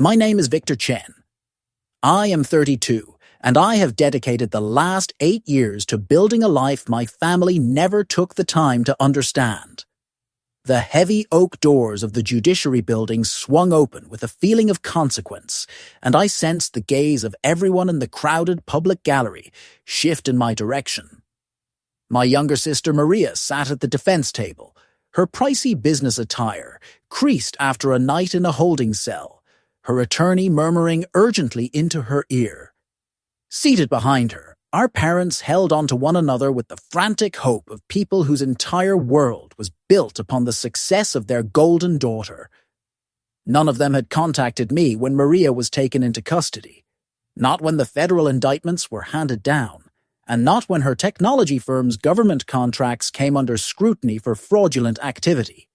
My name is Victor Chen. I am 32, and I have dedicated the last 8 years to building a life my family never took the time to understand. The heavy oak doors of the Judiciary Building swung open with a feeling of consequence, and I sensed the gaze of everyone in the crowded public gallery shift in my direction. My younger sister Maria sat at the defense table, her pricey business attire creased after a night in a holding cell, her attorney murmuring urgently into her ear. Seated behind her, our parents held onto one another with the frantic hope of people whose entire world was built upon the success of their golden daughter. None of them had contacted me when Maria was taken into custody, not when the federal indictments were handed down, and not when her technology firm's government contracts came under scrutiny for fraudulent activity.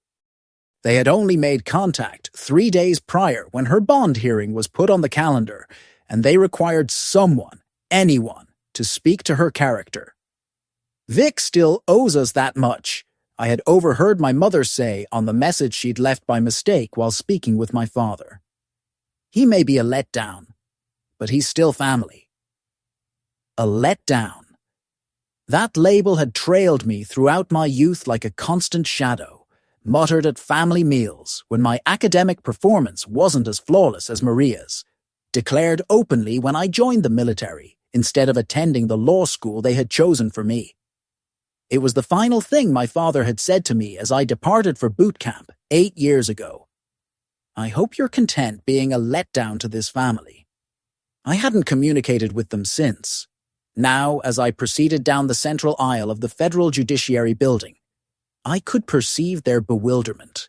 They had only made contact 3 days prior when her bond hearing was put on the calendar, and they required someone, anyone, to speak to her character. "Vic still owes us that much," I had overheard my mother say on the message she'd left by mistake while speaking with my father. "He may be a letdown, but he's still family." A letdown. That label had trailed me throughout my youth like a constant shadow, muttered at family meals when my academic performance wasn't as flawless as Maria's, declared openly when I joined the military instead of attending the law school they had chosen for me. It was the final thing my father had said to me as I departed for boot camp 8 years ago. "I hope you're content being a letdown to this family." I hadn't communicated with them since. Now, as I proceeded down the central aisle of the Federal Judiciary Building, I could perceive their bewilderment.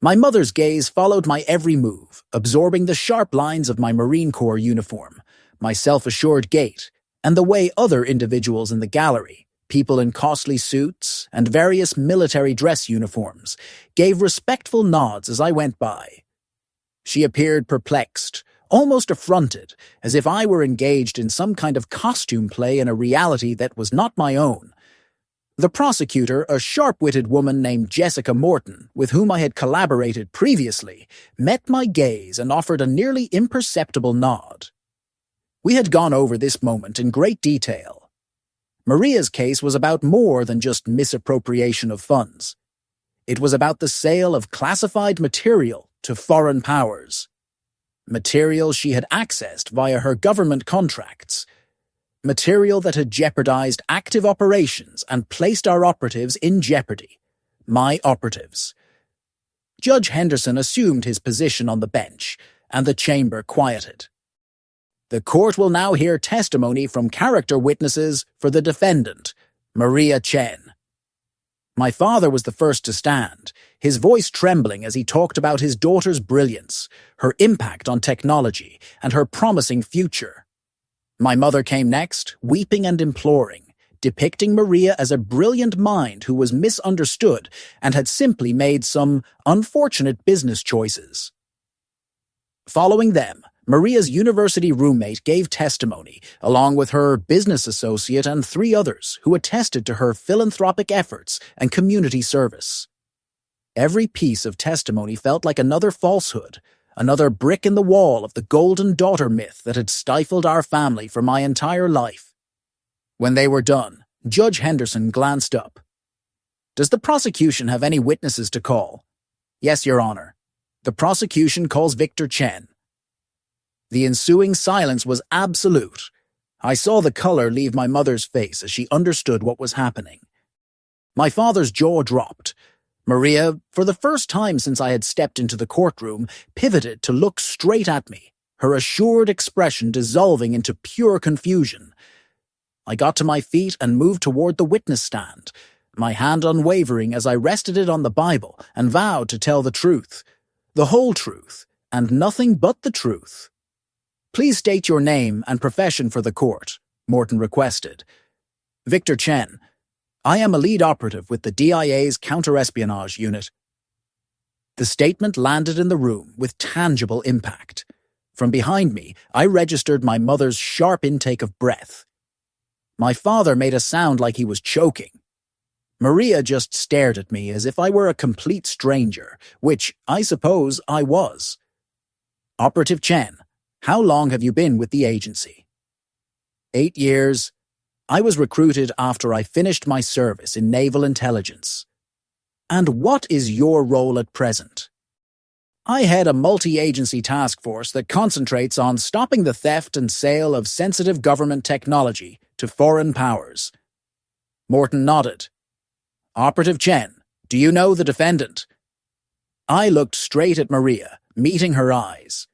My mother's gaze followed my every move, absorbing the sharp lines of my Marine Corps uniform, my self-assured gait, and the way other individuals in the gallery, people in costly suits and various military dress uniforms, gave respectful nods as I went by. She appeared perplexed, almost affronted, as if I were engaged in some kind of costume play in a reality that was not my own. The prosecutor, a sharp-witted woman named Jessica Morton, with whom I had collaborated previously, met my gaze and offered a nearly imperceptible nod. We had gone over this moment in great detail. Maria's case was about more than just misappropriation of funds. It was about the sale of classified material to foreign powers. Material she had accessed via her government contracts. Material that had jeopardized active operations and placed our operatives in jeopardy. My operatives. Judge Henderson assumed his position on the bench, and the chamber quieted. "The court will now hear testimony from character witnesses for the defendant, Maria Chen." My father was the first to stand, his voice trembling as he talked about his daughter's brilliance, her impact on technology, and her promising future. My mother came next, weeping and imploring, depicting Maria as a brilliant mind who was misunderstood and had simply made some unfortunate business choices. Following them, Maria's university roommate gave testimony, along with her business associate and 3 others who attested to her philanthropic efforts and community service. Every piece of testimony felt like another falsehood, another brick in the wall of the golden daughter myth that had stifled our family for my entire life. When they were done, Judge Henderson glanced up. "Does the prosecution have any witnesses to call?" "Yes, Your Honor. The prosecution calls Victor Chen." The ensuing silence was absolute. I saw the color leave my mother's face as she understood what was happening. My father's jaw dropped. Maria, for the first time since I had stepped into the courtroom, pivoted to look straight at me, her assured expression dissolving into pure confusion. I got to my feet and moved toward the witness stand, my hand unwavering as I rested it on the Bible and vowed to tell the truth, the whole truth, and nothing but the truth. "Please state your name and profession for the court," Morton requested. "Victor Chen. I am a lead operative with the DIA's counter-espionage unit." The statement landed in the room with tangible impact. From behind me, I registered my mother's sharp intake of breath. My father made a sound like he was choking. Maria just stared at me as if I were a complete stranger, which I suppose I was. Operative Chen, how long have you been with the agency? 8 years. I was recruited after I finished my service in naval intelligence. And what is your role at present? I head a multi-agency task force that concentrates on stopping the theft and sale of sensitive government technology to foreign powers. Morton nodded. Operative Chen, do you know the defendant? I looked straight at Maria, meeting her eyes.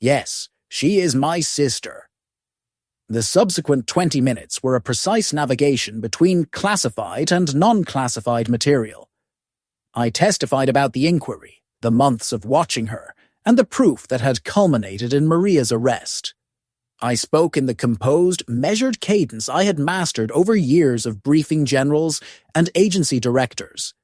Yes, she is my sister. The subsequent 20 minutes were a precise navigation between classified and non-classified material. I testified about the inquiry, the months of watching her, and the proof that had culminated in Maria's arrest. I spoke in the composed, measured cadence I had mastered over years of briefing generals and agency directors.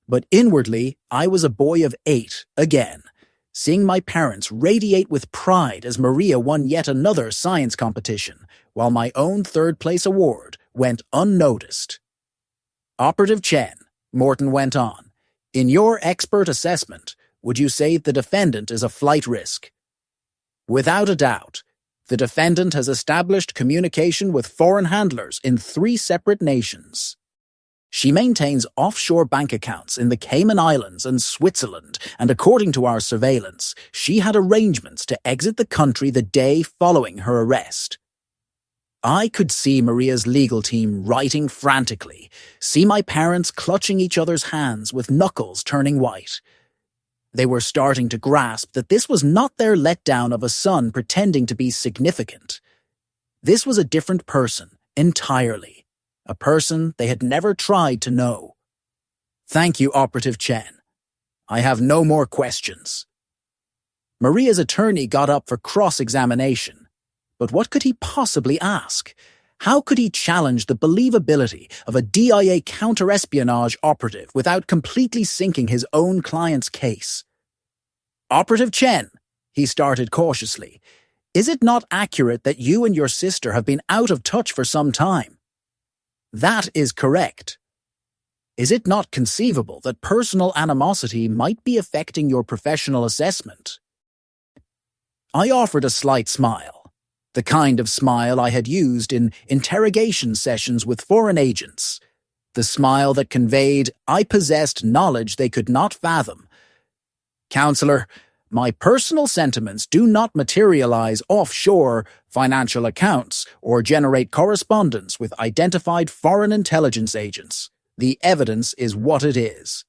But inwardly, I was a boy of 8 again, seeing my parents radiate with pride as Maria won yet another science competition, while my own third-place award went unnoticed. Operative Chen, Morton went on, in your expert assessment, would you say the defendant is a flight risk? Without a doubt. The defendant has established communication with foreign handlers in 3 separate nations. She maintains offshore bank accounts in the Cayman Islands and Switzerland, and according to our surveillance, she had arrangements to exit the country the day following her arrest. I could see Maria's legal team writing frantically, see my parents clutching each other's hands with knuckles turning white. They were starting to grasp that this was not their letdown of a son pretending to be significant. This was a different person, entirely. A person they had never tried to know. Thank you, Operative Chen. I have no more questions. Maria's attorney got up for cross-examination. But what could he possibly ask? How could he challenge the believability of a DIA counter-espionage operative without completely sinking his own client's case? Operative Chen, he started cautiously, is it not accurate that you and your sister have been out of touch for some time? That is correct. Is it not conceivable that personal animosity might be affecting your professional assessment? I offered a slight smile. The kind of smile I had used in interrogation sessions with foreign agents. The smile that conveyed I possessed knowledge they could not fathom. Counselor, my personal sentiments do not materialize offshore financial accounts or generate correspondence with identified foreign intelligence agents. The evidence is what it is.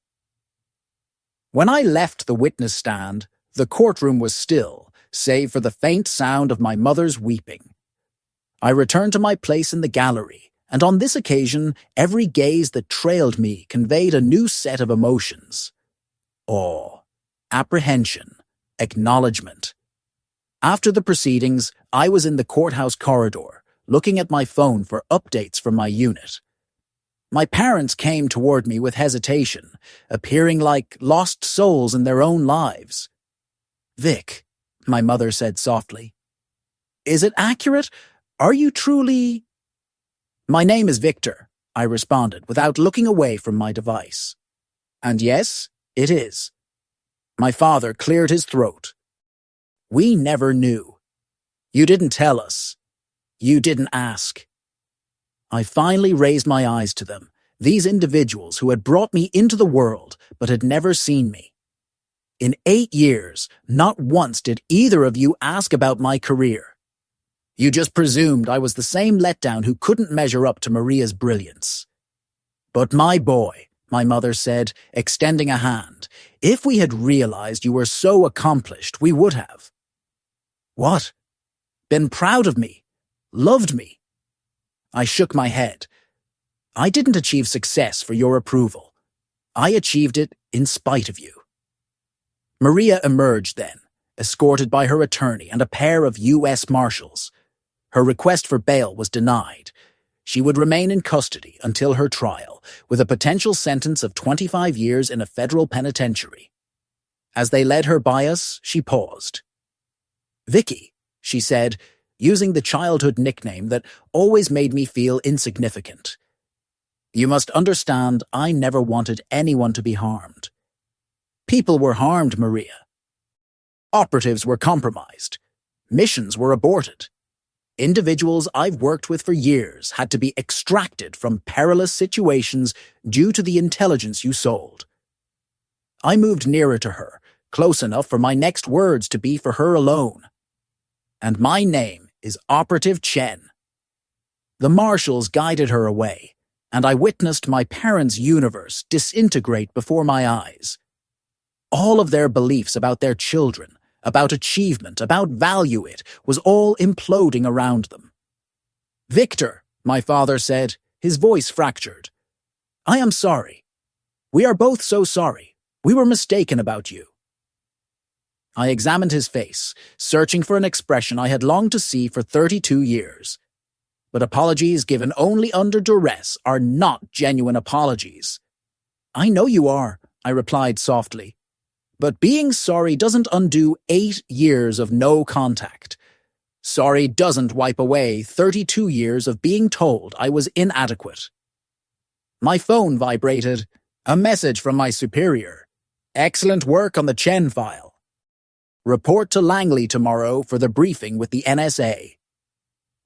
When I left the witness stand, the courtroom was still, save for the faint sound of my mother's weeping. I returned to my place in the gallery, and on this occasion, every gaze that trailed me conveyed a new set of emotions. Awe, apprehension, acknowledgement. After the proceedings, I was in the courthouse corridor, looking at my phone for updates from my unit. My parents came toward me with hesitation, appearing like lost souls in their own lives. Vic, my mother said softly. Is it accurate? Are you truly... My name is Victor, I responded without looking away from my device. And yes, it is. My father cleared his throat. We never knew. You didn't tell us. You didn't ask. I finally raised my eyes to them, these individuals who had brought me into the world but had never seen me. In 8 years, not once did either of you ask about my career. You just presumed I was the same letdown who couldn't measure up to Maria's brilliance. But my boy, my mother said, extending a hand, if we had realized you were so accomplished, we would have. What? Been proud of me? Loved me? I shook my head. I didn't achieve success for your approval. I achieved it in spite of you. Maria emerged then, escorted by her attorney and a pair of U.S. Marshals. Her request for bail was denied. She would remain in custody until her trial, with a potential sentence of 25 years in a federal penitentiary. As they led her by us, she paused. Vicky, she said, using the childhood nickname that always made me feel insignificant. You must understand I never wanted anyone to be harmed. People were harmed, Maria. Operatives were compromised. Missions were aborted. Individuals I've worked with for years had to be extracted from perilous situations due to the intelligence you sold. I moved nearer to her, close enough for my next words to be for her alone. And my name is Operative Chen. The marshals guided her away, and I witnessed my parents' universe disintegrate before my eyes. All of their beliefs about their children, about achievement, about value was all imploding around them. "Victor," my father said, his voice fractured. "I am sorry. We are both so sorry. We were mistaken about you." I examined his face, searching for an expression I had longed to see for 32 years. But apologies given only under duress are not genuine apologies. "I know you are," I replied softly. "But being sorry doesn't undo 8 years of no contact. Sorry doesn't wipe away 32 years of being told I was inadequate." My phone vibrated. A message from my superior. "Excellent work on the Chen file. Report to Langley tomorrow for the briefing with the NSA."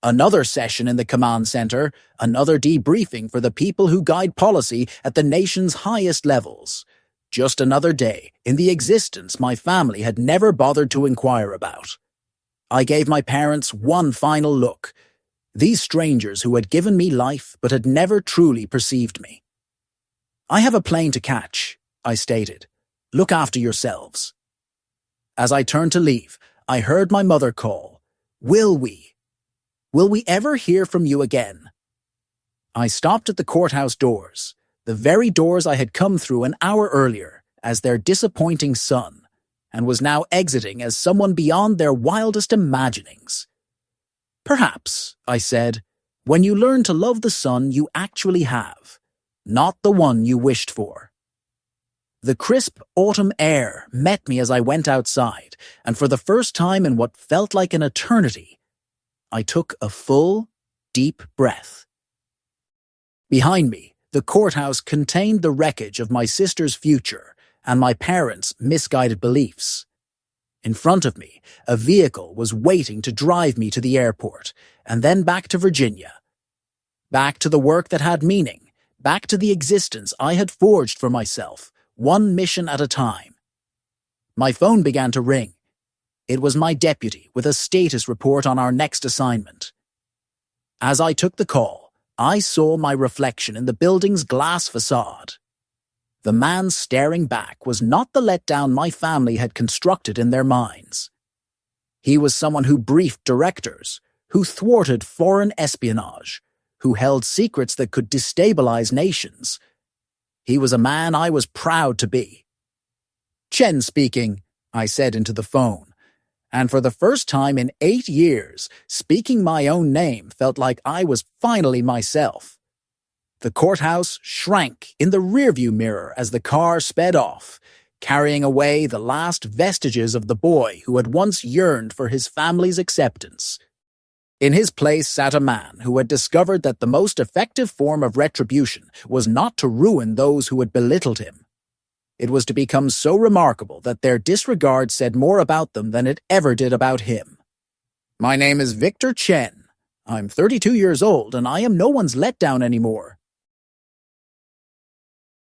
Another session in the command center, another debriefing for the people who guide policy at the nation's highest levels. Just another day in the existence my family had never bothered to inquire about. I gave my parents one final look. These strangers who had given me life but had never truly perceived me. "I have a plane to catch," I stated. "Look after yourselves." As I turned to leave, I heard my mother call, "Will we? Will we ever hear from you again?" I stopped at the courthouse doors, the very doors I had come through an hour earlier as their disappointing son, and was now exiting as someone beyond their wildest imaginings. "Perhaps," I said, "when you learn to love the son you actually have, not the one you wished for." The crisp autumn air met me as I went outside, and for the first time in what felt like an eternity, I took a full, deep breath. Behind me, the courthouse contained the wreckage of my sister's future and my parents' misguided beliefs. In front of me, a vehicle was waiting to drive me to the airport, and then back to Virginia. Back to the work that had meaning, back to the existence I had forged for myself, one mission at a time. My phone began to ring. It was my deputy with a status report on our next assignment. As I took the call, I saw my reflection in the building's glass facade. The man staring back was not the letdown my family had constructed in their minds. He was someone who briefed directors, who thwarted foreign espionage, who held secrets that could destabilize nations. He was a man I was proud to be. "Chen speaking," I said into the phone. And for the first time in 8 years, speaking my own name felt like I was finally myself. The courthouse shrank in the rearview mirror as the car sped off, carrying away the last vestiges of the boy who had once yearned for his family's acceptance. In his place sat a man who had discovered that the most effective form of retribution was not to ruin those who had belittled him. It was to become so remarkable that their disregard said more about them than it ever did about him. "My name is Victor Chen. I'm 32 years old and I am no one's letdown anymore,"